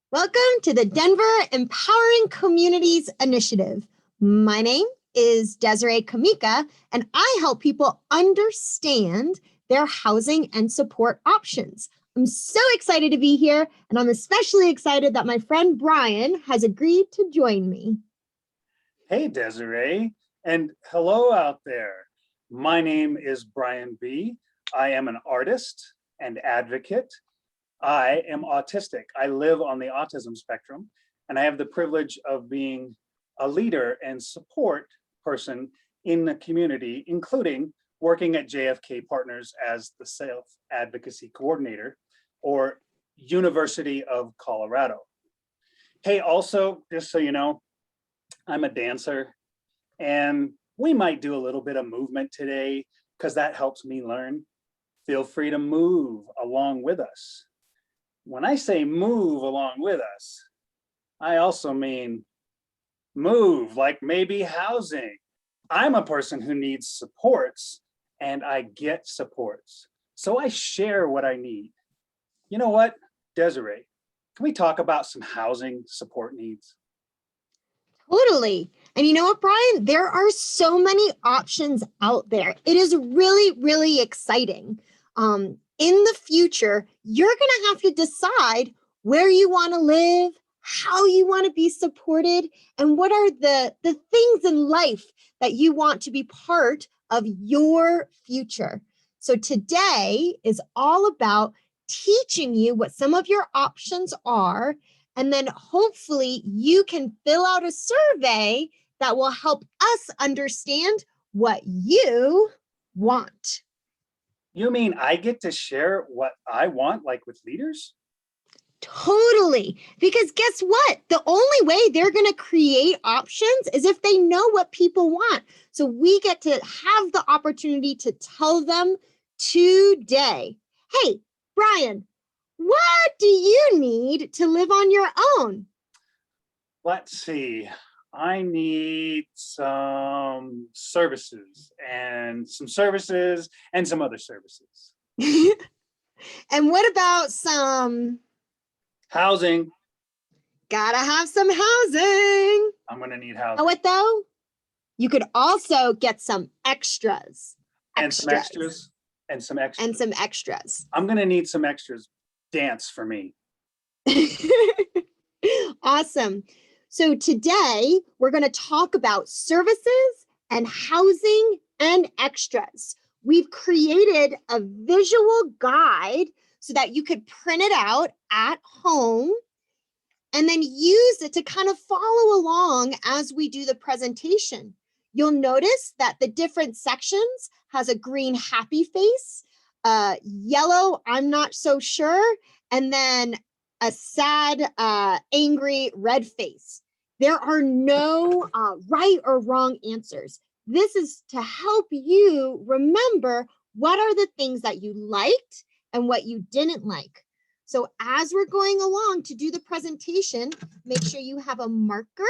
Welcome to the Denver Empowering Communities Initiative. My name is Desiree Kamika, and I help people understand their housing and support options. I'm so excited to be here, and I'm especially excited that my friend Brian has agreed to join me. Hey, Desiree, and hello out there. My name is Brian B. I am an artist and advocate. I am autistic. I live on the autism spectrum, and I have the privilege of being a leader and support person in the community, including working at JFK Partners as the self-advocacy coordinator or University of Colorado. Hey, also, just so you know, I'm a dancer, and we might do a little bit of movement today because that helps me learn. Feel free to move along with us. When I say move along with us, I also mean move, like maybe housing. I'm a person who needs supports, and I get supports. So I share what I need. You know what, Desiree, can we talk about some housing support needs? Totally. And you know what, Brian? There are so many options out there. It is really, really exciting. In the future, you're going to have to decide where you want to live, how you want to be supported, and what are the things in life that you want to be part of your future. So today is all about teaching you what some of your options are, and then hopefully you can fill out a survey that will help us understand what you want. You mean I get to share what I want, like with leaders? Totally. Because guess what? The only way they're going to create options is if they know what people want. So we get to have the opportunity to tell them today. Hey, Brian, what do you need to live on your own? Let's see. I need some services and some other services. And what about some Housing. gotta have some housing? I'm going to need You housing. know what though? You could also get some extras. And some extras. And some extras. I'm going to need some extras. Dance for me. Awesome. So today we're going to talk about services and housing and extras. We've created a visual guide so that you could print it out at home and then use it to kind of follow along as we do the presentation. You'll notice that the different sections has a green happy face, yellow I'm not so sure, and then a sad, angry red face. There are no right or wrong answers. This is to help you remember what are the things that you liked and what you didn't like. So as we're going along to do the presentation, make sure you have a marker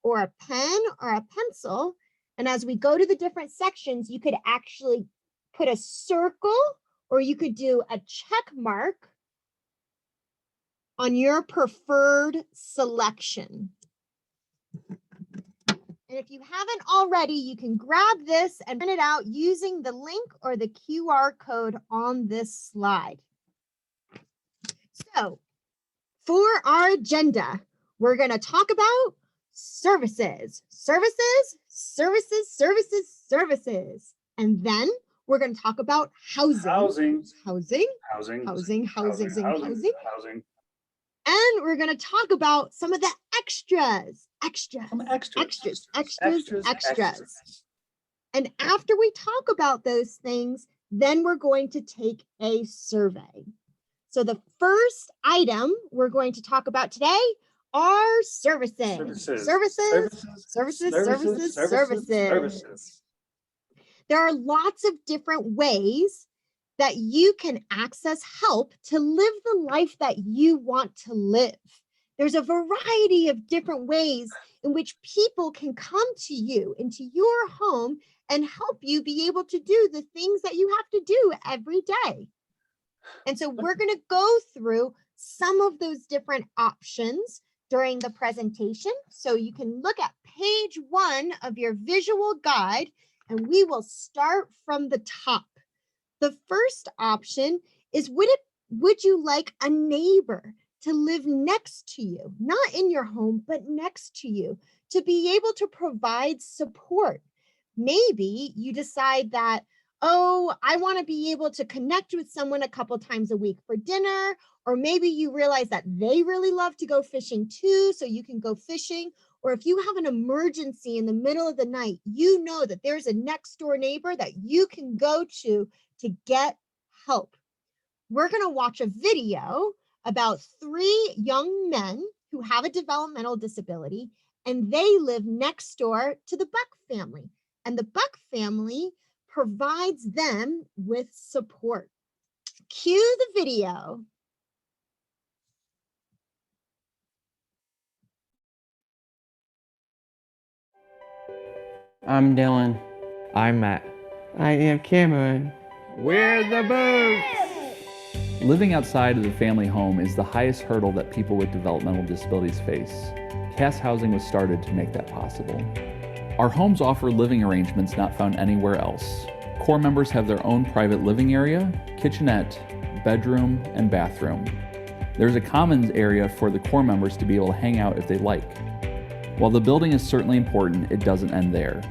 or a pen or a pencil. And as we go to the different sections, you could actually put a circle or you could do a check mark on your preferred selection. And if you haven't already, you can grab this and print it out using the link or the QR code on this slide. So for our agenda, we're going to talk about services. And then we're going to talk about housing. And we're going to talk about some of the extras. And after we talk about those things, then we're going to take a survey. So the first item we're going to talk about today are services. There are lots of different ways that you can access help to live the life that you want to live. There's a variety of different ways in which people can come to you into your home and help you be able to do the things that you have to do every day. And so we're going to go through some of those different options during the presentation. So you can look at page 1 of your visual guide, and we will start from the top. The first option is, would you like a neighbor to live next to you, not in your home, but next to you, to be able to provide support? Maybe you decide that, oh, I want to be able to connect with someone a couple times a week for dinner, or maybe you realize that they really love to go fishing too, so you can go fishing. Or if you have an emergency in the middle of the night, you know that there's a next door neighbor that you can go to get help. We're going to watch a video about 3 young men who have a developmental disability, and they live next door to the Buck family. And the Buck family provides them with support. Cue the video. I'm Dylan. I'm Matt. I am Cameron. We're the Boots! Living outside of the family home is the highest hurdle that people with developmental disabilities face. CAS Housing was started to make that possible. Our homes offer living arrangements not found anywhere else. Core members have their own private living area, kitchenette, bedroom, and bathroom. There's a commons area for the core members to be able to hang out if they like. While the building is certainly important, it doesn't end there.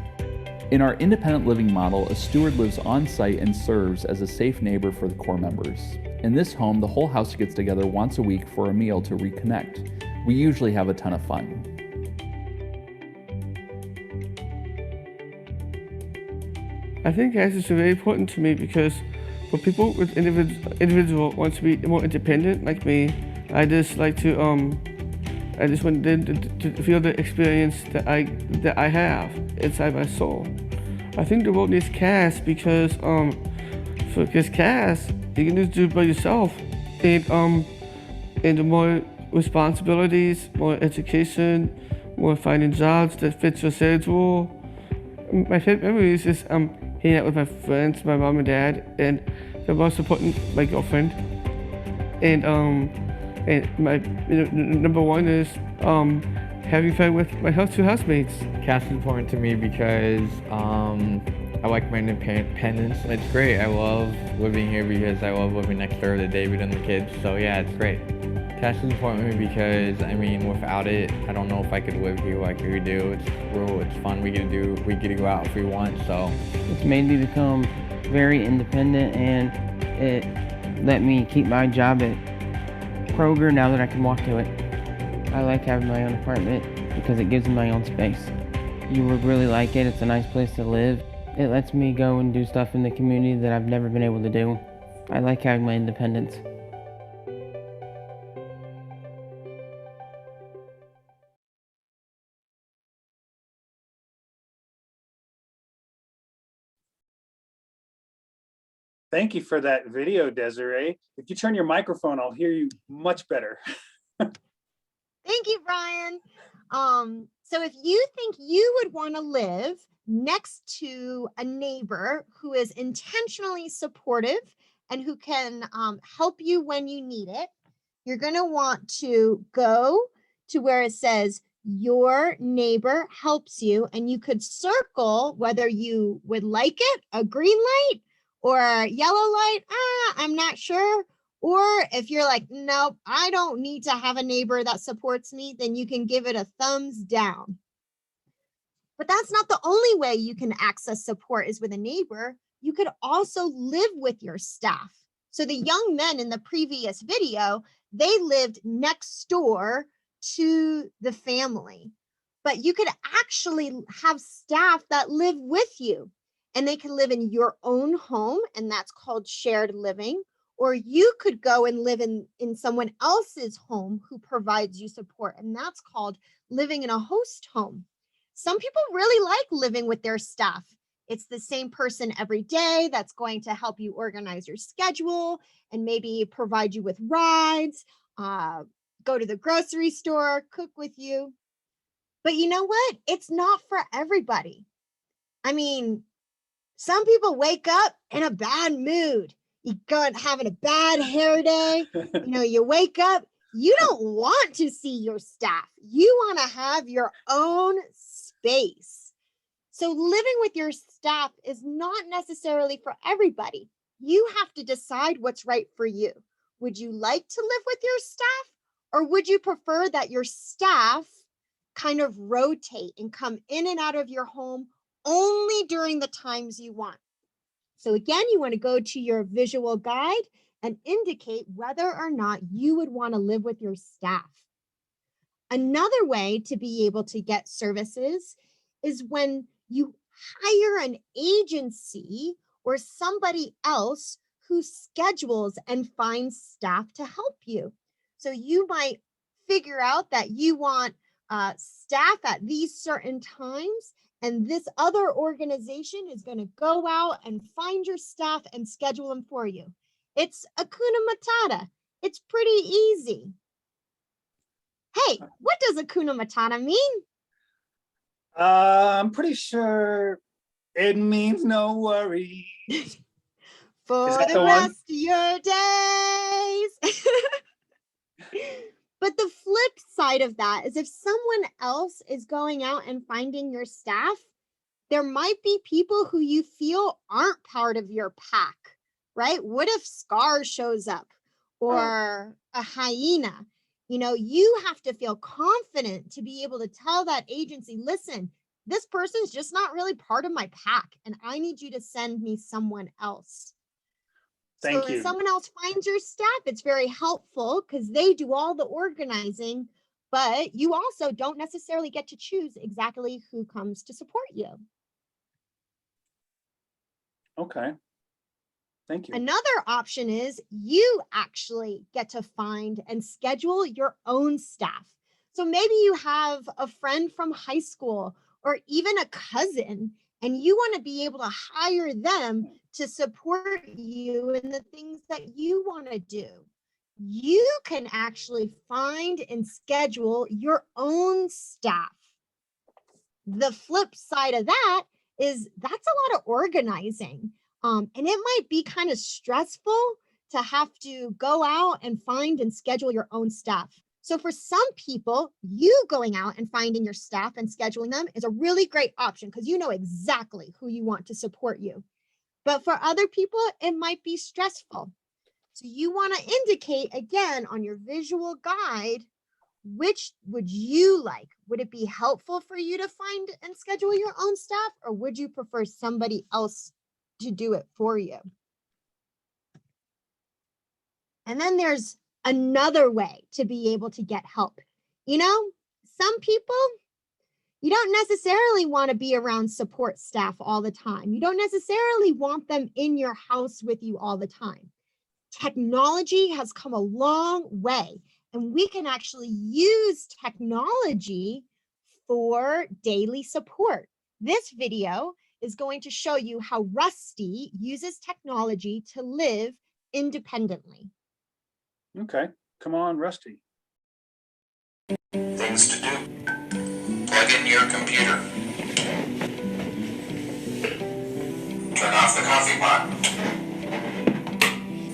In our independent living model, a steward lives on site and serves as a safe neighbor for the core members. In this home, the whole house gets together once a week for a meal to reconnect. We usually have a ton of fun. I think CAS is very important to me because for people with individual want to be more independent like me, I just like to I just want them to feel the experience that I have inside my soul. I think the world needs CAS because CAS you can just do it by yourself, and the more responsibilities, more education, more finding jobs that fit your schedule. My favorite memories is hanging out with my friends, my mom and dad, and they're more supporting my girlfriend. And my number one is having fun with my two housemates. CAS is important to me because I like my independence. It's great. I love living here because I love living next door to David and the kids. So yeah, it's great. CAS is important to me because, I mean, without it, I don't know if I could live here like we do. It's fun. We get to go out if we want. So It's made me become very independent, and it let me keep my job at Kroger now that I can walk to it. I like having my own apartment because it gives me my own space. You would really like it. It's a nice place to live. It lets me go and do stuff in the community that I've never been able to do. I like having my independence. Thank you for that video, Desiree. If you turn your microphone, I'll hear you much better. Thank you, Brian. So if you think you would want to live next to a neighbor who is intentionally supportive and who can help you when you need it, you're going to want to go to where it says your neighbor helps you, and you could circle whether you would like it, a green light or a yellow light. I'm not sure. Or if you're like, nope, I don't need to have a neighbor that supports me, then you can give it a thumbs down. But that's not the only way you can access support is with a neighbor. You could also live with your staff. So the young men in the previous video, they lived next door to the family. But you could actually have staff that live with you, and they can live in your own home, and that's called shared living. Or you could go and live in someone else's home who provides you support, and that's called living in a host home. Some people really like living with their staff. It's the same person every day that's going to help you organize your schedule and maybe provide you with rides, go to the grocery store, cook with you. But you know what? It's not for everybody. I mean, some people wake up in a bad mood. you go and having a bad hair day, you wake up, you don't want to see your staff. You want to have your own space. So living with your staff is not necessarily for everybody. You have to decide what's right for you. Would you like to live with your staff, or would you prefer that your staff kind of rotate and come in and out of your home only during the times you want? So again, you want to go to your visual guide and indicate whether or not you would want to live with your staff. Another way to be able to get services is when you hire an agency or somebody else who schedules and finds staff to help you. So you might figure out that you want staff at these certain times, and this other organization is going to go out and find your staff and schedule them for you. It's Hakuna Matata. It's pretty easy. Hey, what does Hakuna Matata mean? I'm pretty sure it means no worries. For the rest of your days. But the flip side of that is if someone else is going out and finding your staff, there might be people who you feel aren't part of your pack, right? What if Scar shows up or a hyena? You have to feel confident to be able to tell that agency, listen, this person's just not really part of my pack, and I need you to send me someone else. Thank you. When someone else finds your staff, it's very helpful because they do all the organizing, but you also don't necessarily get to choose exactly who comes to support you. Okay. Thank you. Another option is you actually get to find and schedule your own staff. So maybe you have a friend from high school or even a cousin, and you want to be able to hire them to support you in the things that you want to do. You can actually find and schedule your own staff. The flip side of that is that's a lot of organizing. And it might be kind of stressful to have to go out and find and schedule your own staff. So for some people, you going out and finding your staff and scheduling them is a really great option because you know exactly who you want to support you. But for other people, it might be stressful. So you want to indicate again on your visual guide, which would you like? Would it be helpful for you to find and schedule your own staff, or would you prefer somebody else to do it for you? And then there's another way to be able to get help. Some people, you don't necessarily want to be around support staff all the time. You don't necessarily want them in your house with you all the time. Technology has come a long way, and we can actually use technology for daily support. This video is going to show you how Rusty uses technology to live independently. Okay, come on, Rusty. Things to do. Plug in your computer. Turn off the coffee pot.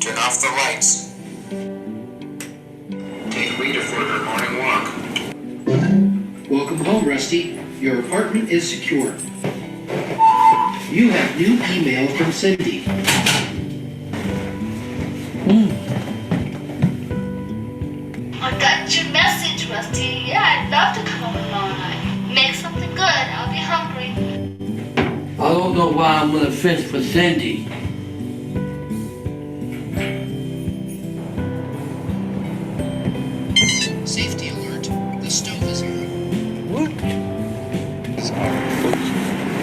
Turn off the lights. Take Rita for her morning walk. Welcome home, Rusty. Your apartment is secure. You have new email from Cindy. I got your message, Rusty. Yeah, I'd love to come over tomorrow night. Make something good. I'll be hungry. I don't know why I'm gonna fish for Cindy. Safety alert. The stove is on. What?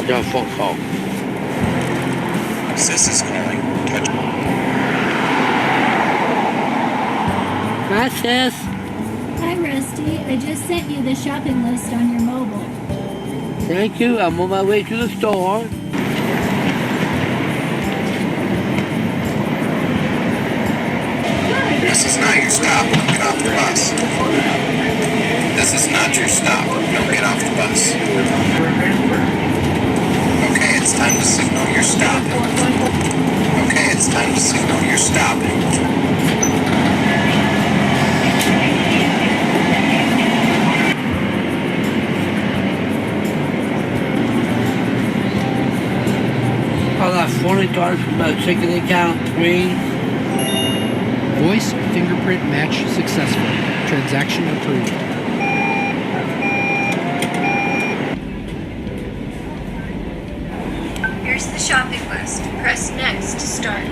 Got a phone call. Sis is calling. Touch. Hi, sis. Hi, Rusty. I just sent you the shopping list on your mobile. Thank you. I'm on my way to the store. This is not your stop. Don't get off the bus. This is not your stop. Don't get off the bus. Okay, it's time to signal your stop. Okay, it's time to signal you're stopping. I'll have $40 for my checking account, please. Voice fingerprint match successful. Transaction approved. Here's the shopping list. Press next to start.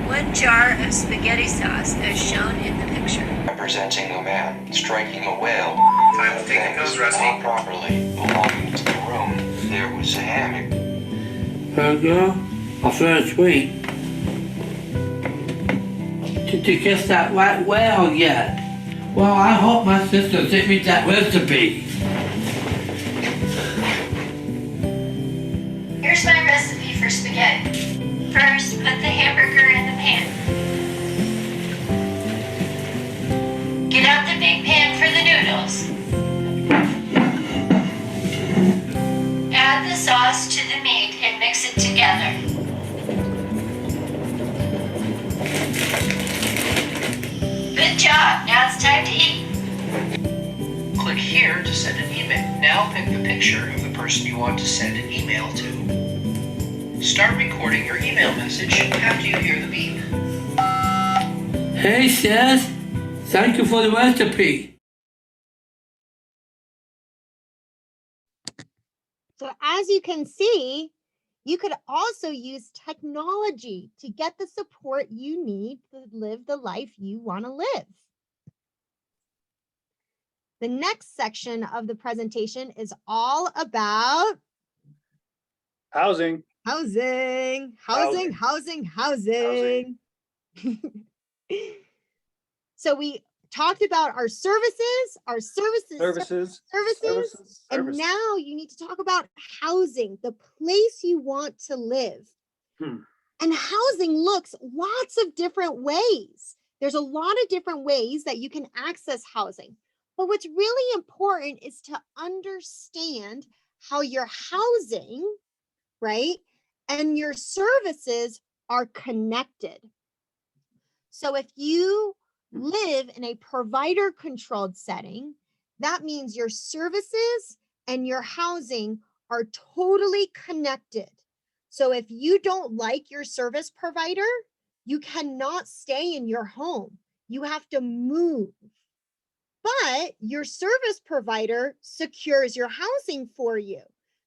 1 jar of spaghetti sauce as shown in the picture. Representing a man striking a whale. Time to take those, Rusty. Properly belonging to the room. There was a hammock. Girl, I feel sweet. Did you kiss that white whale yet? Well, I hope my sister sent me that recipe. Here's my recipe for spaghetti. First, put the hamburger in the pan. Get out the big pan for the noodles. Add the sauce to the meat and mix it together. Good job. Now it's time to eat. Click here to send an email. Now pick the picture of the person you want to send an email to. Start recording your email message after you hear the beep. Hey, sis. Thank you for the recipe. So as you can see, you could also use technology to get the support you need to live the life you want to live. The next section of the presentation is all about Housing. housing. So we talked about our services, and now you need to talk about housing, the place you want to live. And housing looks lots of different ways. There's a lot of different ways that you can access housing. But what's really important is to understand how your housing, right, and your services are connected. So if you live in a provider-controlled setting, that means your services and your housing are totally connected. So if you don't like your service provider, you cannot stay in your home. You have to move. But your service provider secures your housing for you.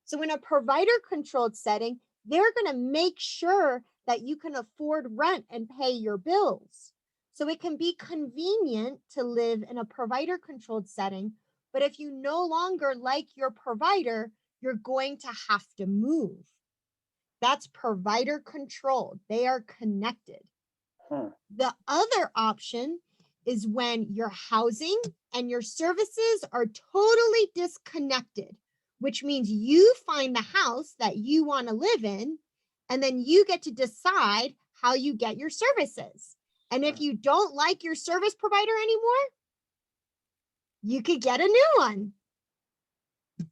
So in a provider-controlled setting, they're going to make sure that you can afford rent and pay your bills. So it can be convenient to live in a provider-controlled setting, but if you no longer like your provider, you're going to have to move. That's provider-controlled. They are connected. The other option is when your housing and your services are totally disconnected, which means you find the house that you want to live in, and then you get to decide how you get your services. And if you don't like your service provider anymore, you could get a new one.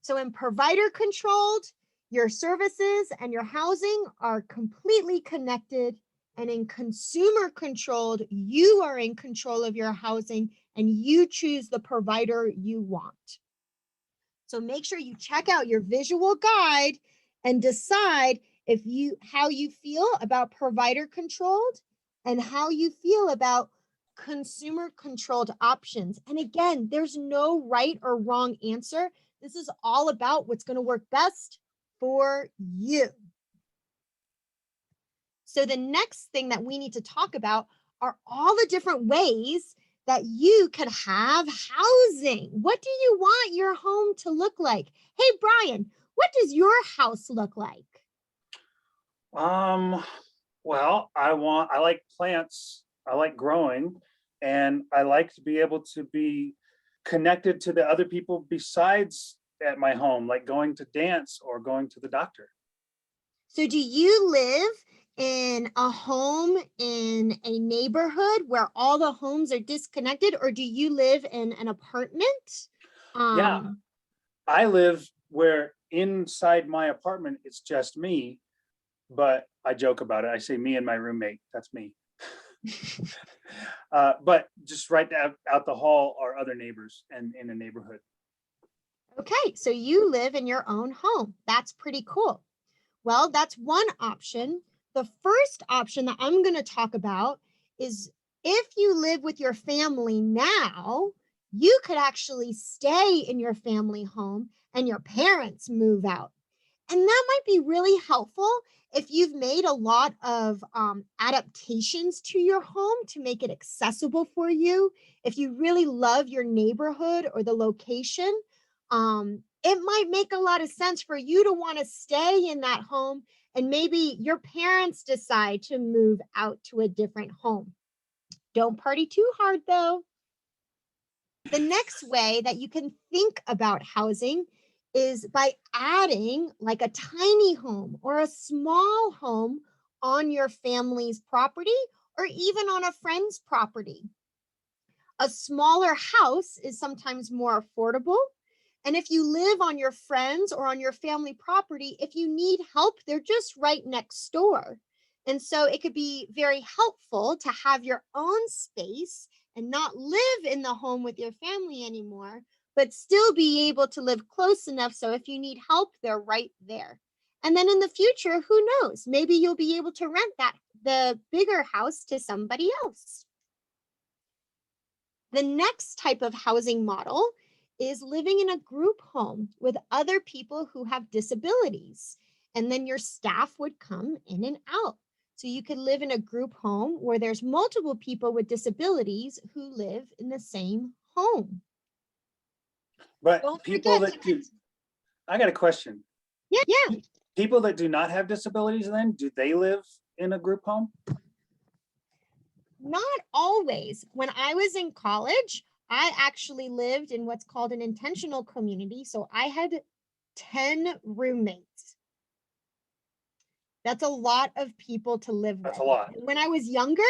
So in provider controlled, your services and your housing are completely connected. And in consumer controlled, you are in control of your housing and you choose the provider you want. So make sure you check out your visual guide and decide how you feel about provider controlled and how you feel about consumer controlled options. And again, there's no right or wrong answer. This is all about what's going to work best for you. So the next thing that we need to talk about are all the different ways that you could have housing. What do you want your home to look like? Hey, Brian, what does your house look like? Well, I like plants. I like growing, and I like to be able to be connected to the other people besides at my home, like going to dance or going to the doctor. So do you live in a home in a neighborhood where all the homes are disconnected, or do you live in an apartment? Yeah, I live where inside my apartment, it's just me, but I joke about it. I say me and my roommate. That's me. But just right out the hall are other neighbors and in a neighborhood. Okay, so you live in your own home. That's pretty cool. Well, that's one option. The first option that I'm going to talk about is if you live with your family now, you could actually stay in your family home and your parents move out. And that might be really helpful if you've made a lot of adaptations to your home to make it accessible for you. If you really love your neighborhood or the location, it might make a lot of sense for you to want to stay in that home, and maybe your parents decide to move out to a different home. Don't party too hard though. The next way that you can think about housing is by adding like a tiny home or a small home on your family's property or even on a friend's property. A smaller house is sometimes more affordable. And if you live on your friends or on your family property, if you need help, they're just right next door. And so it could be very helpful to have your own space and not live in the home with your family anymore, but still be able to live close enough so if you need help, they're right there. And then in the future, who knows? Maybe you'll be able to rent the bigger house to somebody else. The next type of housing model is living in a group home with other people who have disabilities. And then your staff would come in and out. So you could live in a group home where there's multiple people with disabilities who live in the same home. But people that do, I got a question. Yeah. People that do not have disabilities then, do they live in a group home? Not always. When I was in college, I actually lived in what's called an intentional community. So I had 10 roommates. That's a lot of people to live with. That's a lot. When I was younger,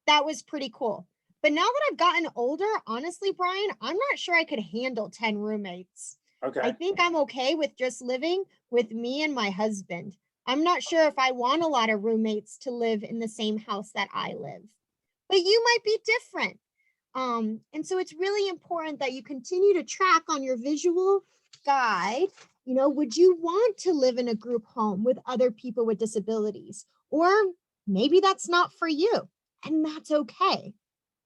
that was pretty cool. But now that I've gotten older, honestly, Brian, I'm not sure I could handle 10 roommates. Okay. I think I'm okay with just living with me and my husband. I'm not sure if I want a lot of roommates to live in the same house that I live. But you might be different. And so it's really important that you continue to track on your visual guide. You know, would you want to live in a group home with other people with disabilities? Or maybe that's not for you, and that's okay,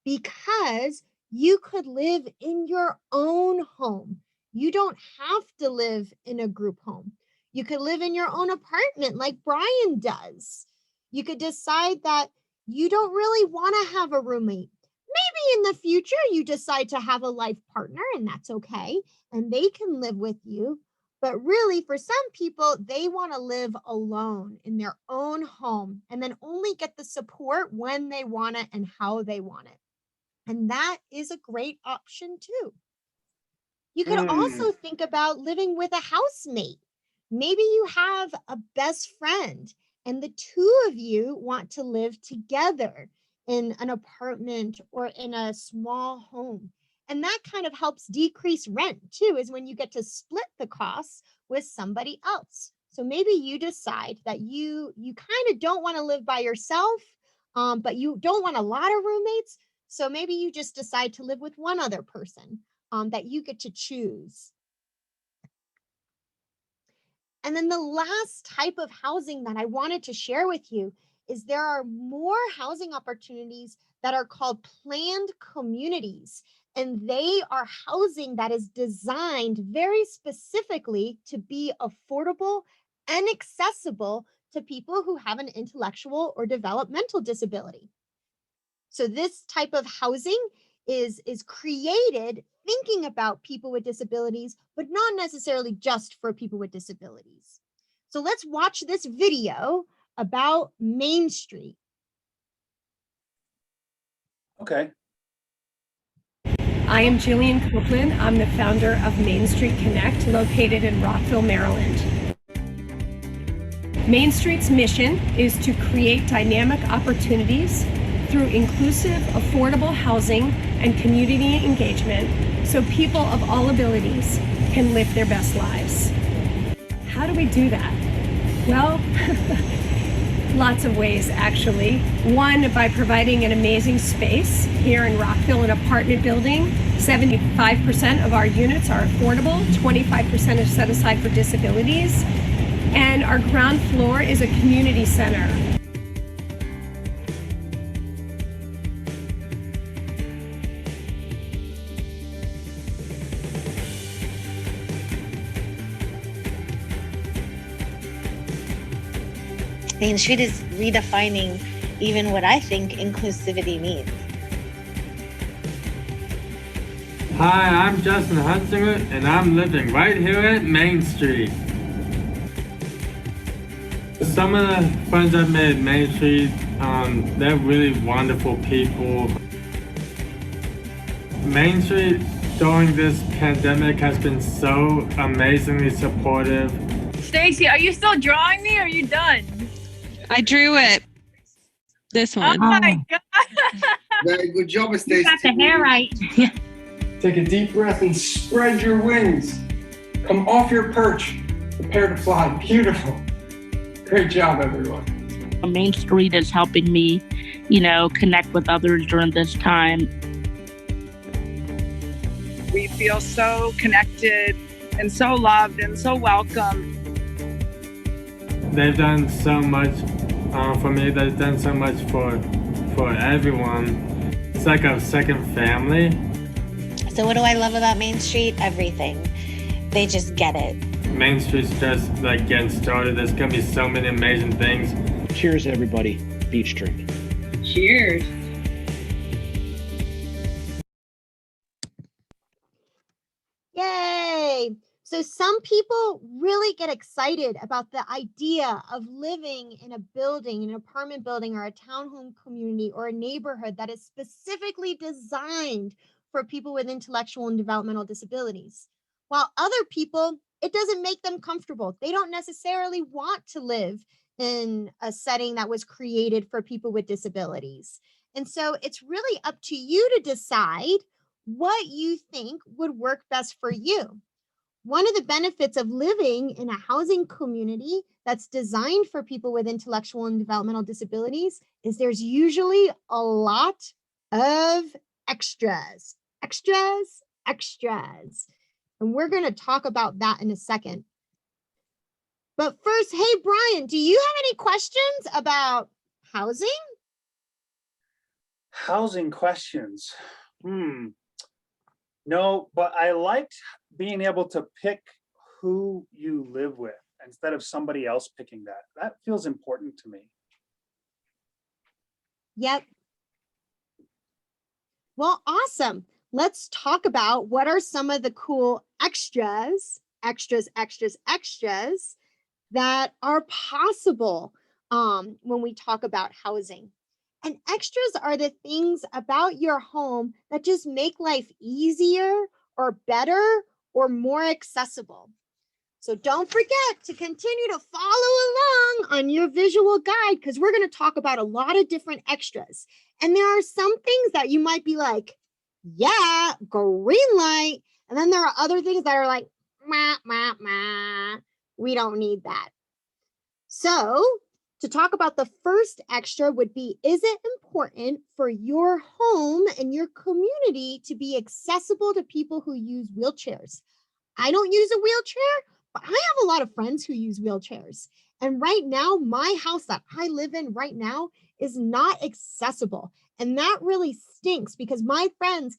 because you could live in your own home. You don't have to live in a group home. You could live in your own apartment like Brian does. You could decide that you don't really want to have a roommate. Maybe in the future you decide to have a life partner, and that's okay, and they can live with you. But really, for some people, they want to live alone in their own home and then only get the support when they want it and how they want it. And that is a great option too. You could also think about living with a housemate. Maybe you have a best friend and the two of you want to live together in an apartment or in a small home. And that kind of helps decrease rent too, is when you get to split the costs with somebody else. So maybe you decide that you kind of don't want to live by yourself, but you don't want a lot of roommates. So maybe you just decide to live with one other person that you get to choose. And then the last type of housing that I wanted to share with you is there are more housing opportunities that are called planned communities. And they are housing that is designed very specifically to be affordable and accessible to people who have an intellectual or developmental disability. So this type of housing is created thinking about people with disabilities, but not necessarily just for people with disabilities. So let's watch this video about Main Street. Okay. I am Jillian Copeland. I'm the founder of Main Street Connect, located in Rockville, Maryland. Main Street's mission is to create dynamic opportunities through inclusive, affordable housing and community engagement so people of all abilities can live their best lives. How do we do that? Well, Lots of ways, actually. One, by providing an amazing space here in Rockville, an apartment building. 75% of our units are affordable, 25% is set aside for disabilities, and our ground floor is a community center. Main Street is redefining even what I think inclusivity means. Hi, I'm Justin Hunsinger, and I'm living right here at Main Street. Some of the friends I've made at Main Street, they're really wonderful people. Main Street during this pandemic has been so amazingly supportive. Stacy, are you still drawing me or are you done? I drew it. This one. Oh my God. Very good job, Stacy. You got the hair right. Take a deep breath and spread your wings. Come off your perch. Prepare to fly. Beautiful. Great job, everyone. Main Street is helping me, connect with others during this time. We feel so connected and so loved and so welcome. They've done so much for me. They've done so much for everyone. It's like a second family. So what do I love about Main Street? Everything. They just get it. Main Street's just like getting started. There's gonna be so many amazing things. Cheers, everybody. Beach drink. Cheers. Yay! So some people really get excited about the idea of living in a building, an apartment building or a townhome community or a neighborhood that is specifically designed for people with intellectual and developmental disabilities. While other people, it doesn't make them comfortable. They don't necessarily want to live in a setting that was created for people with disabilities. And so it's really up to you to decide what you think would work best for you. One of the benefits of living in a housing community that's designed for people with intellectual and developmental disabilities is there's usually a lot of extras. And we're going to talk about that in a second. But first, hey, Brian, do you have any questions about housing? Housing questions. No, but I liked being able to pick who you live with instead of somebody else picking that. That feels important to me. Yep. Well, awesome. Let's talk about what are some of the cool extras that are possible when we talk about housing. And extras are the things about your home that just make life easier or better or more accessible. So don't forget to continue to follow along on your visual guide because we're going to talk about a lot of different extras. And there are some things that you might be like, yeah, green light. And then there are other things that are like, we don't need that. So to talk about the first extra would be, is it important for your home and your community to be accessible to people who use wheelchairs? I don't use a wheelchair, but I have a lot of friends who use wheelchairs. And right now, my house that I live in right now is not accessible. And that really stinks because my friends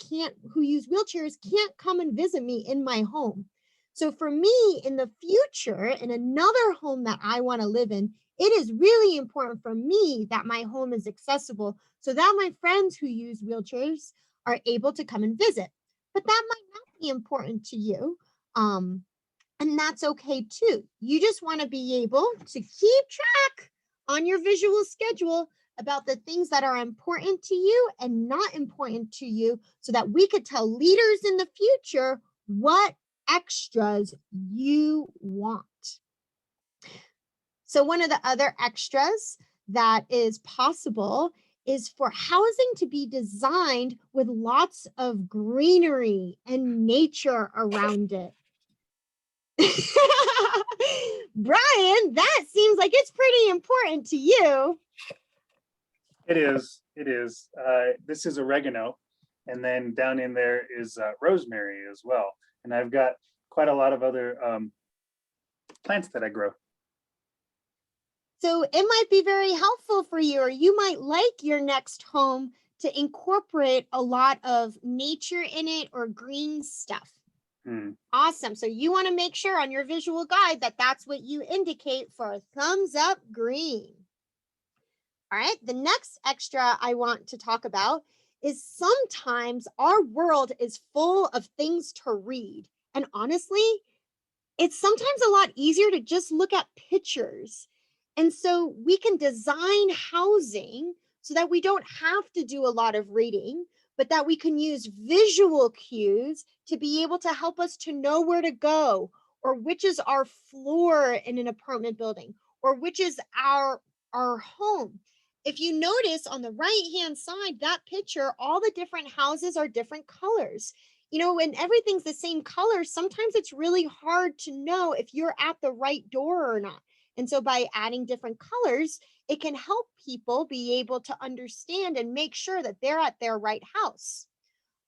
who use wheelchairs can't come and visit me in my home. So for me, in the future, in another home that I want to live in, it is really important for me that my home is accessible so that my friends who use wheelchairs are able to come and visit. But that might not be important to you. And that's okay too. You just want to be able to keep track on your visual schedule about the things that are important to you and not important to you so that we could tell leaders in the future what extras you want. So one of the other extras that is possible is for housing to be designed with lots of greenery and nature around it. Brian, that seems like it's pretty important to you. It is. It is. This is oregano. And then down in there is rosemary as well. And I've got quite a lot of other plants that I grow. So it might be very helpful for you, or you might like your next home to incorporate a lot of nature in it or green stuff. Awesome. So you want to make sure on your visual guide that that's what you indicate for a thumbs up green. All right. The next extra I want to talk about is sometimes our world is full of things to read. And honestly, it's sometimes a lot easier to just look at pictures. And so we can design housing so that we don't have to do a lot of reading, but that we can use visual cues to be able to help us to know where to go, or which is our floor in an apartment building, or which is our home. If you notice on the right-hand side, that picture, all the different houses are different colors. You know, when everything's the same color, sometimes it's really hard to know if you're at the right door or not. And so by adding different colors, it can help people be able to understand and make sure that they're at their right house.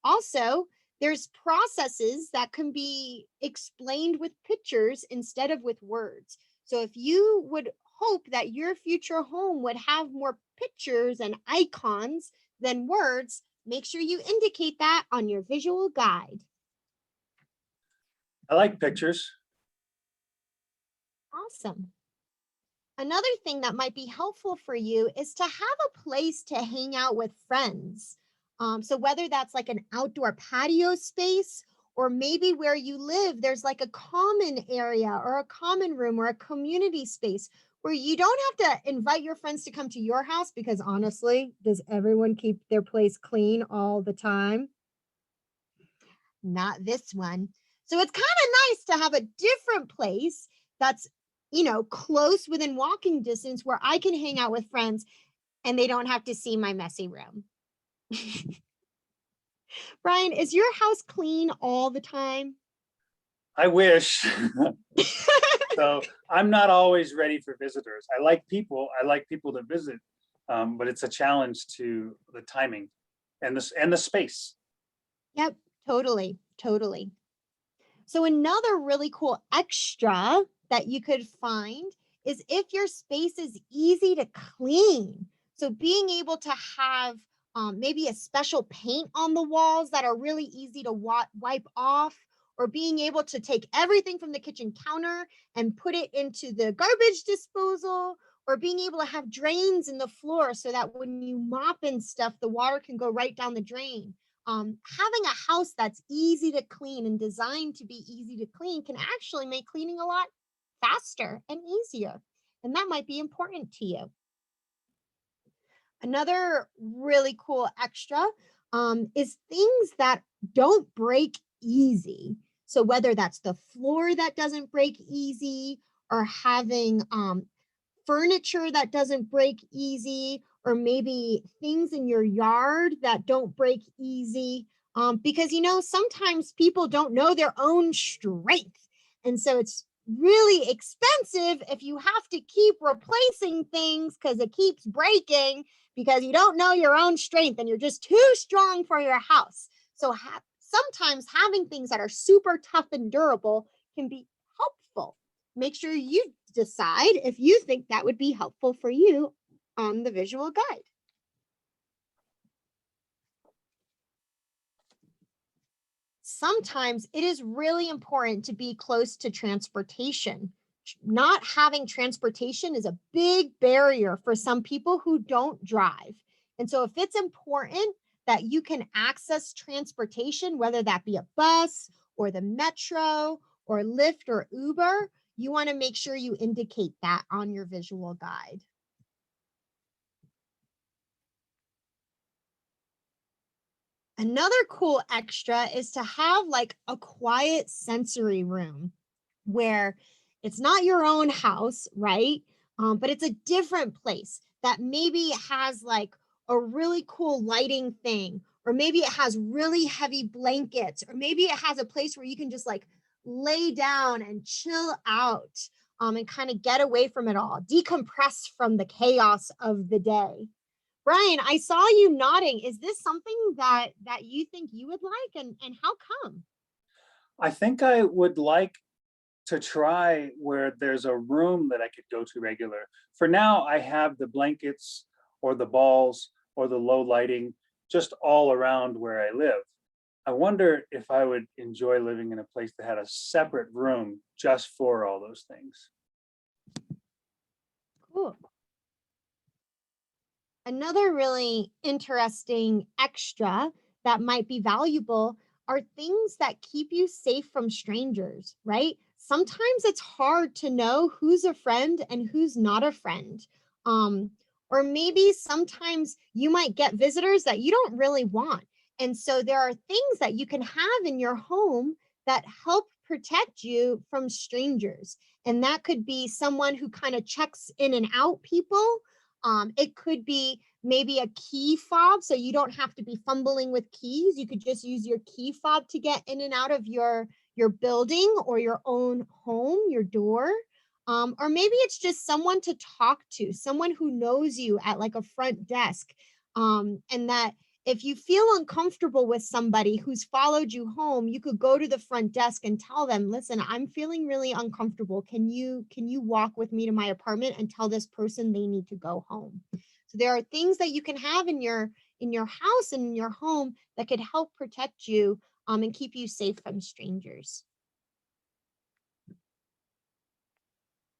Also, there's processes that can be explained with pictures instead of with words. So if you would hope that your future home would have more pictures and icons than words, make sure you indicate that on your visual guide. I like pictures. Awesome. Another thing that might be helpful for you is to have a place to hang out with friends. So whether that's like an outdoor patio space, or maybe where you live, there's like a common area or a common room or a community space where you don't have to invite your friends to come to your house, because honestly, does everyone keep their place clean all the time? Not this one. So it's kind of nice to have a different place that's, you know, close within walking distance where I can hang out with friends and they don't have to see my messy room. Brian, is your house clean all the time? I wish. So I'm not always ready for visitors. I like people to visit, but it's a challenge to the timing and the space. Yep, totally. So another really cool extra that you could find is if your space is easy to clean. So being able to have maybe a special paint on the walls that are really easy to wipe off, or being able to take everything from the kitchen counter and put it into the garbage disposal, or being able to have drains in the floor so that when you mop and stuff, the water can go right down the drain. Having a house that's easy to clean and designed to be easy to clean can actually make cleaning a lot faster and easier. And that might be important to you. Another really cool extra is things that don't break easy. So whether that's the floor that doesn't break easy, or having furniture that doesn't break easy, or maybe things in your yard that don't break easy. Because, you know, sometimes people don't know their own strength. And so it's really expensive if you have to keep replacing things because it keeps breaking, because you don't know your own strength and you're just too strong for your house. So sometimes having things that are super tough and durable can be helpful. Make sure you decide if you think that would be helpful for you on the visual guide. Sometimes it is really important to be close to transportation. Not having transportation is a big barrier for some people who don't drive. And so if it's important that you can access transportation, whether that be a bus or the metro or Lyft or Uber, you want to make sure you indicate that on your visual guide. Another cool extra is to have like a quiet sensory room where it's not your own house, right? But it's a different place that maybe has like a really cool lighting thing, or maybe it has really heavy blankets, or maybe it has a place where you can just like lay down and chill out, and kind of get away from it all, decompress from the chaos of the day. Brian, I saw you nodding. Is this something that you think you would like, and how come? I think I would like to try where there's a room that I could go to regular. For now, I have the blankets or the balls or the low lighting just all around where I live. I wonder if I would enjoy living in a place that had a separate room just for all those things. Cool. Another really interesting extra that might be valuable are things that keep you safe from strangers, right? Sometimes it's hard to know who's a friend and who's not a friend. Or maybe sometimes you might get visitors that you don't really want. And so there are things that you can have in your home that help protect you from strangers. And that could be someone who kind of checks in and out people. It could be maybe a key fob, so you don't have to be fumbling with keys. You could just use your key fob to get in and out of your building or your own home, your door. Or maybe it's just someone to talk to, someone who knows you at like a front desk. And that if you feel uncomfortable with somebody who's followed you home, you could go to the front desk and tell them, listen, I'm feeling really uncomfortable. Can you walk with me to my apartment and tell this person they need to go home? So there are things that you can have in your house and in your home that could help protect you and keep you safe from strangers.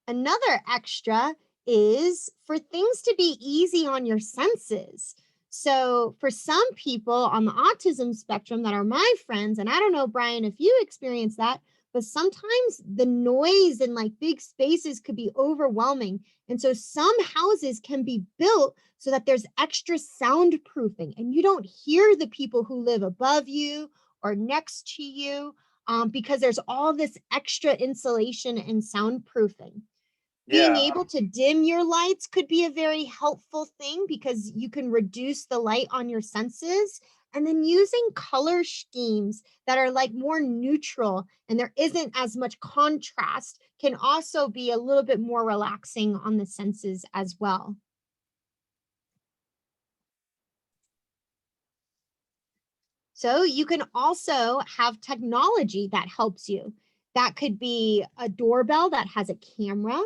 Another extra is for things to be easy on your senses. So for some people on the autism spectrum that are my friends, and I don't know, Brian, if you experience that, but sometimes the noise in like big spaces could be overwhelming. And so some houses can be built so that there's extra soundproofing and you don't hear the people who live above you or next to you, because there's all this extra insulation and soundproofing. Being able to dim your lights could be a very helpful thing because you can reduce the light on your senses. And then using color schemes that are like more neutral and there isn't as much contrast can also be a little bit more relaxing on the senses as well. So you can also have technology that helps you. That could be a doorbell that has a camera.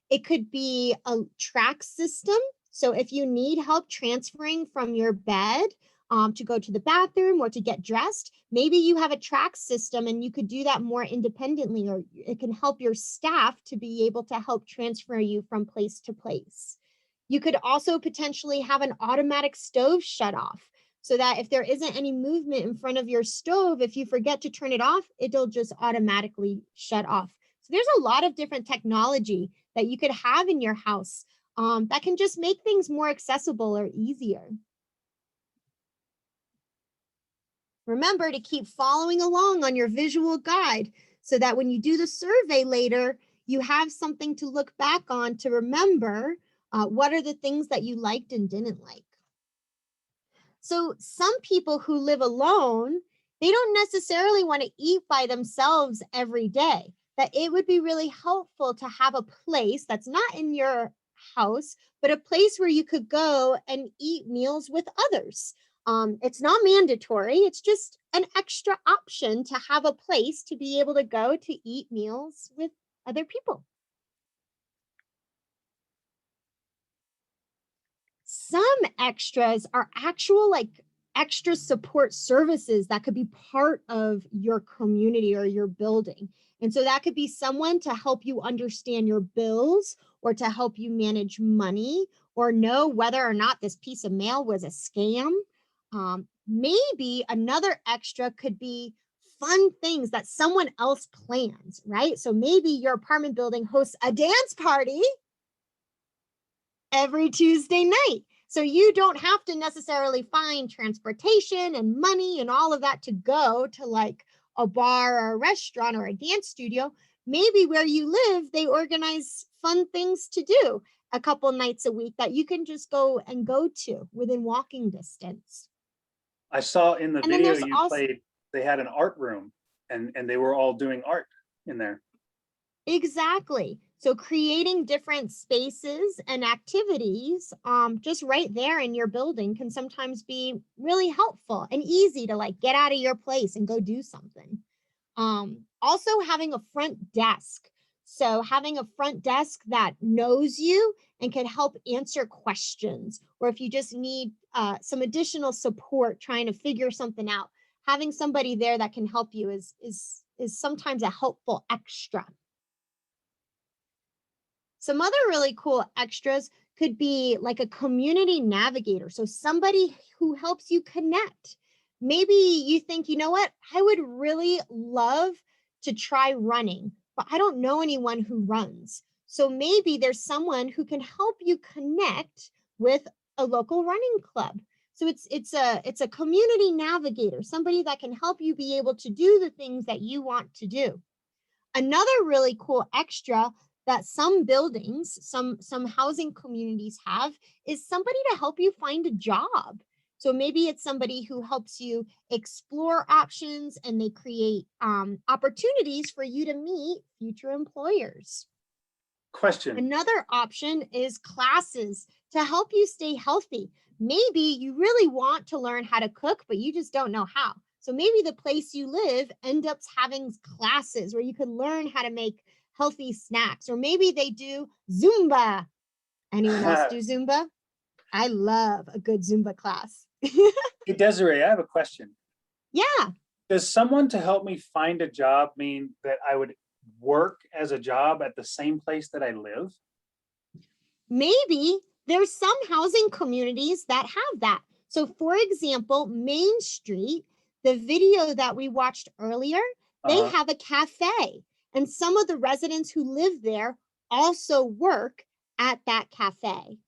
It could be a track system. So if you need help transferring from your bed to go to the bathroom or to get dressed, maybe you have a track system and you could do that more independently, or it can help your staff to be able to help transfer you from place to place. You could also potentially have an automatic stove shut off so that if there isn't any movement in front of your stove, if you forget to turn it off, it'll just automatically shut off. So there's a lot of different technology that you could have in your house that can just make things more accessible or easier. Remember to keep following along on your visual guide so that when you do the survey later, you have something to look back on to remember what are the things that you liked and didn't like. So some people who live alone, they don't necessarily want to eat by themselves every day. That it would be really helpful to have a place that's not in your house, but a place where you could go and eat meals with others. It's not mandatory. It's just an extra option to have a place to be able to go to eat meals with other people. Some extras are actual like extra support services that could be part of your community or your building. And so that could be someone to help you understand your bills or to help you manage money or know whether or not this piece of mail was a scam. Maybe another extra could be fun things that someone else plans, right? So maybe your apartment building hosts a dance party every Tuesday night. So you don't have to necessarily find transportation and money and all of that to go to like a bar or a restaurant or a dance studio. Maybe where you live, they organize fun things to do a couple nights a week that you can just go to within walking distance. I saw in the video you played, they had an art room and they were all doing art. in there. Exactly. So creating different spaces and activities just right there in your building can sometimes be really helpful and easy to like get out of your place and go do something. Also having a front desk. So having a front desk that knows you and can help answer questions, or if you just need some additional support trying to figure something out, having somebody there that can help you is sometimes a helpful extra. Some other really cool extras could be like a community navigator. So somebody who helps you connect. Maybe you think, you know what, I would really love to try running, but I don't know anyone who runs. So maybe there's someone who can help you connect with a local running club. So it's a community navigator, somebody that can help you be able to do the things that you want to do. Another really cool extra that some buildings, some housing communities have is somebody to help you find a job. So maybe it's somebody who helps you explore options and they create opportunities for you to meet future employers. Question. Another option is classes to help you stay healthy. Maybe you really want to learn how to cook, but you just don't know how. So maybe the place you live ends up having classes where you can learn how to make healthy snacks, or maybe they do Zumba. Anyone else do Zumba? I love a good Zumba class. Hey, Desiree, I have a question. Yeah. Does someone to help me find a job mean that I would work as a job at the same place that I live? Maybe. There's some housing communities that have that. So for example, Main Street, the video that we watched earlier, they have a cafe. And some of the residents who live there also work at that cafe.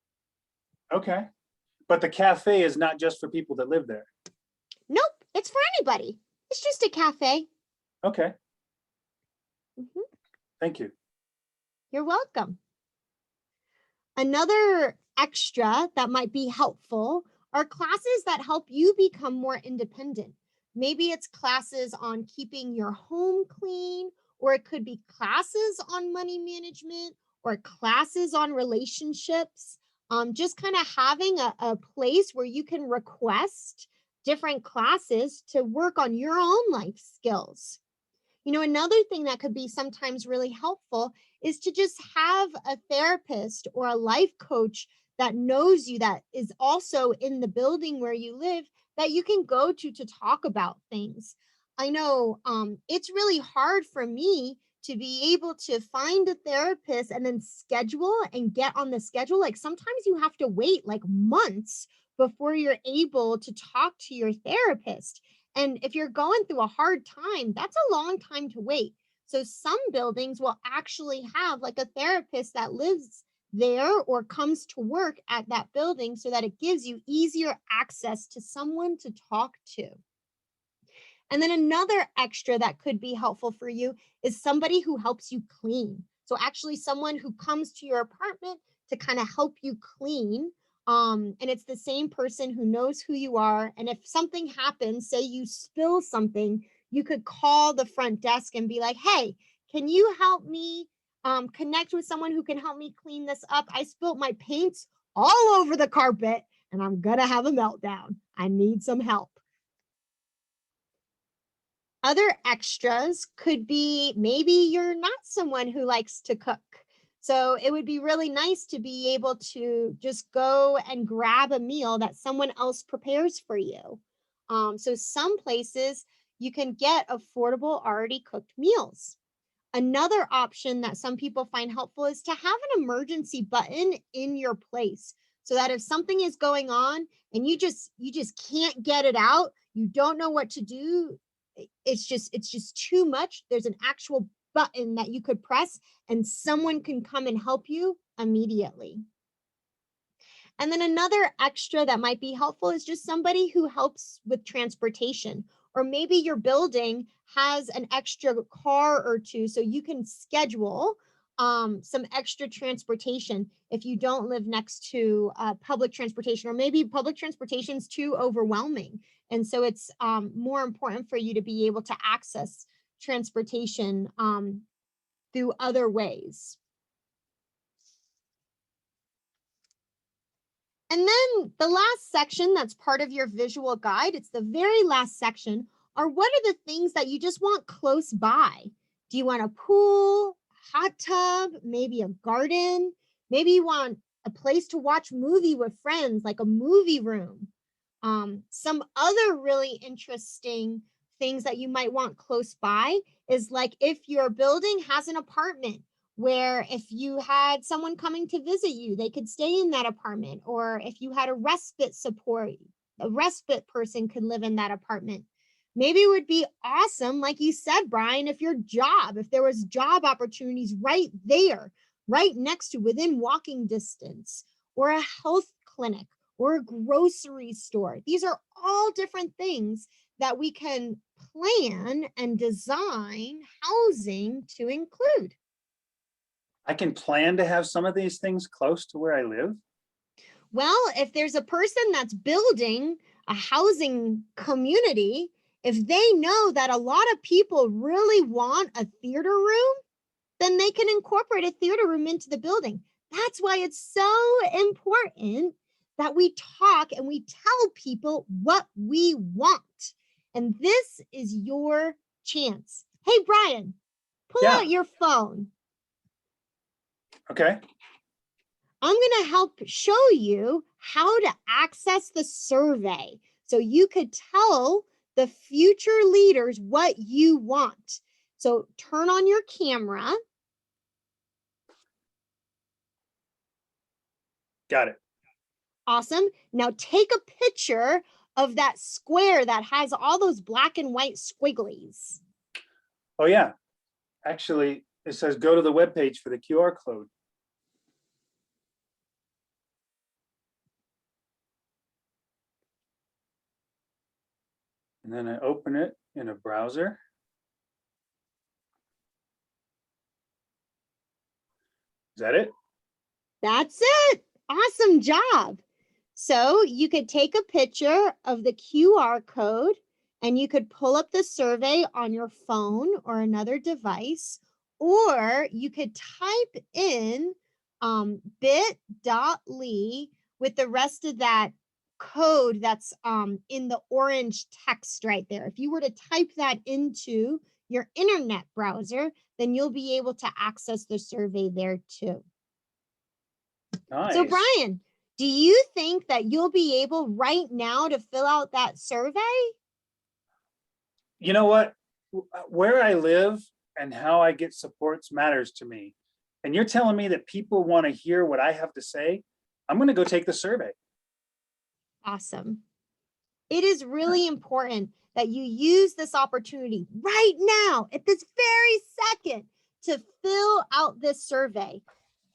Okay. But the cafe is not just for people that live there. Nope, it's for anybody. It's just a cafe. Okay. Mm-hmm. Thank you. You're welcome. Another extra that might be helpful are classes that help you become more independent. Maybe it's classes on keeping your home clean, or it could be classes on money management or classes on relationships. Just kind of having a place where you can request different classes to work on your own life skills. You know, another thing that could be sometimes really helpful is to just have a therapist or a life coach that knows you, that is also in the building where you live, that you can go to talk about things. I know it's really hard for me to be able to find a therapist and then schedule and get on the schedule. Like sometimes you have to wait like months before you're able to talk to your therapist. And if you're going through a hard time, that's a long time to wait. So some buildings will actually have like a therapist that lives there or comes to work at that building so that it gives you easier access to someone to talk to. And then another extra that could be helpful for you is somebody who helps you clean. So actually someone who comes to your apartment to kind of help you clean. And it's the same person who knows who you are. And if something happens, say you spill something, you could call the front desk and be like, hey, can you help me connect with someone who can help me clean this up? I spilled my paints all over the carpet and I'm gonna have a meltdown. I need some help. Other extras could be maybe you're not someone who likes to cook. So it would be really nice to be able to just go and grab a meal that someone else prepares for you. So some places you can get affordable, already cooked meals. Another option that some people find helpful is to have an emergency button in your place so that if something is going on and you just can't get it out, you don't know what to do, it's just too much, there's an actual button that you could press and someone can come and help you immediately. And then another extra that might be helpful is just somebody who helps with transportation, or maybe your building has an extra car or two so you can schedule some extra transportation if you don't live next to public transportation, or maybe public transportation is too overwhelming. And so it's more important for you to be able to access transportation through other ways. And then the last section that's part of your visual guide, it's the very last section, are what are the things that you just want close by? Do you want a pool, hot tub, maybe a garden? Maybe you want a place to watch movie with friends, like a movie room. Some other really interesting things that you might want close by is like if your building has an apartment where if you had someone coming to visit you, they could stay in that apartment, or if you had a respite support, a respite person could live in that apartment. Maybe it would be awesome, like you said, Brian, if there was job opportunities right there, right next to, within walking distance, or a health clinic, or a grocery store. These are all different things that we can plan and design housing to include. I can plan to have some of these things close to where I live? Well, if there's a person that's building a housing community, if they know that a lot of people really want a theater room, then they can incorporate a theater room into the building. That's why it's so important that we talk and we tell people what we want. And this is your chance. Hey, Brian, pull out your phone. Okay. I'm going to help show you how to access the survey so you could tell the future leaders what you want. So turn on your camera. Got it. Awesome. Now take a picture of that square that has all those black and white squigglies. Oh, yeah. Actually, it says go to the webpage for the QR code. And then I open it in a browser. Is that it? That's it. Awesome job. So you could take a picture of the QR code and you could pull up the survey on your phone or another device, or you could type in bit.ly with the rest of that code that's in the orange text right there. If you were to type that into your internet browser, then you'll be able to access the survey there too. Nice. So Brian, do you think that you'll be able right now to fill out that survey? You know what? Where I live and how I get supports matters to me. And you're telling me that people want to hear what I have to say? I'm going to go take the survey. Awesome. It is really important that you use this opportunity right now, at this very second, to fill out this survey.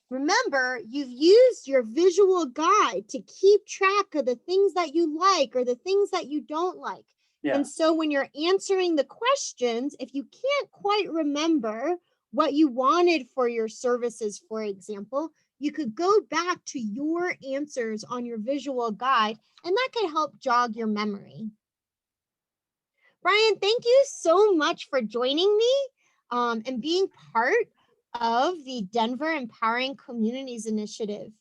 Remember, you've used your visual guide to keep track of the things that you like or the things that you don't like. Yeah. And so when you're answering the questions, if you can't quite remember what you wanted for your services, for example, you could go back to your answers on your visual guide, and that could help jog your memory. Brian, thank you so much for joining me and being part of the Denver Empowering Communities Initiative.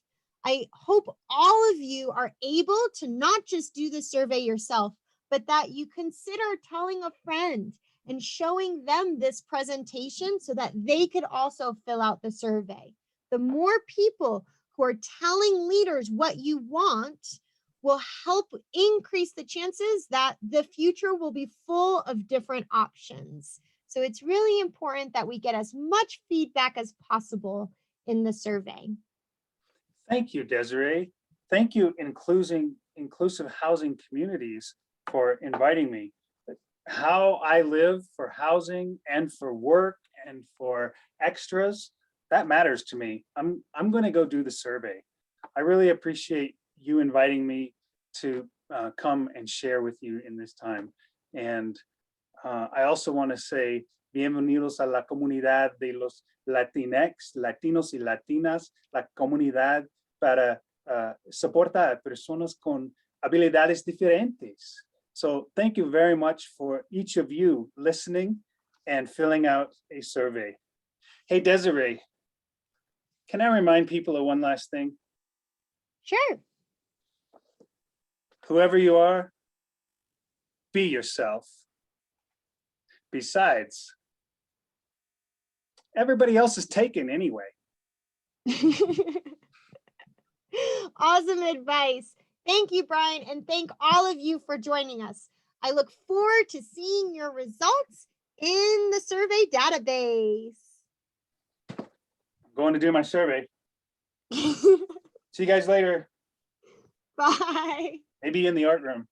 I hope all of you are able to not just do the survey yourself, but that you consider telling a friend and showing them this presentation so that they could also fill out the survey. The more people who are telling leaders what you want will help increase the chances that the future will be full of different options. So it's really important that we get as much feedback as possible in the survey. Thank you, Desiree. Thank you, Inclusive Housing Communities, for inviting me. How I live for housing and for work and for extras, that matters to me. I'm going to go do the survey. I really appreciate you inviting me to come and share with you in this time. And I also want to say, bienvenidos a la comunidad de los Latinx, Latinos y Latinas, la comunidad para soportar a personas con habilidades diferentes. So thank you very much for each of you listening and filling out a survey. Hey, Desiree, can I remind people of one last thing? Sure. Whoever you are, be yourself. Besides, everybody else is taken anyway. Awesome advice. Thank you, Brian, and thank all of you for joining us. I look forward to seeing your results in the survey database. I'm going to do my survey. See you guys later. Bye. Maybe in the art room.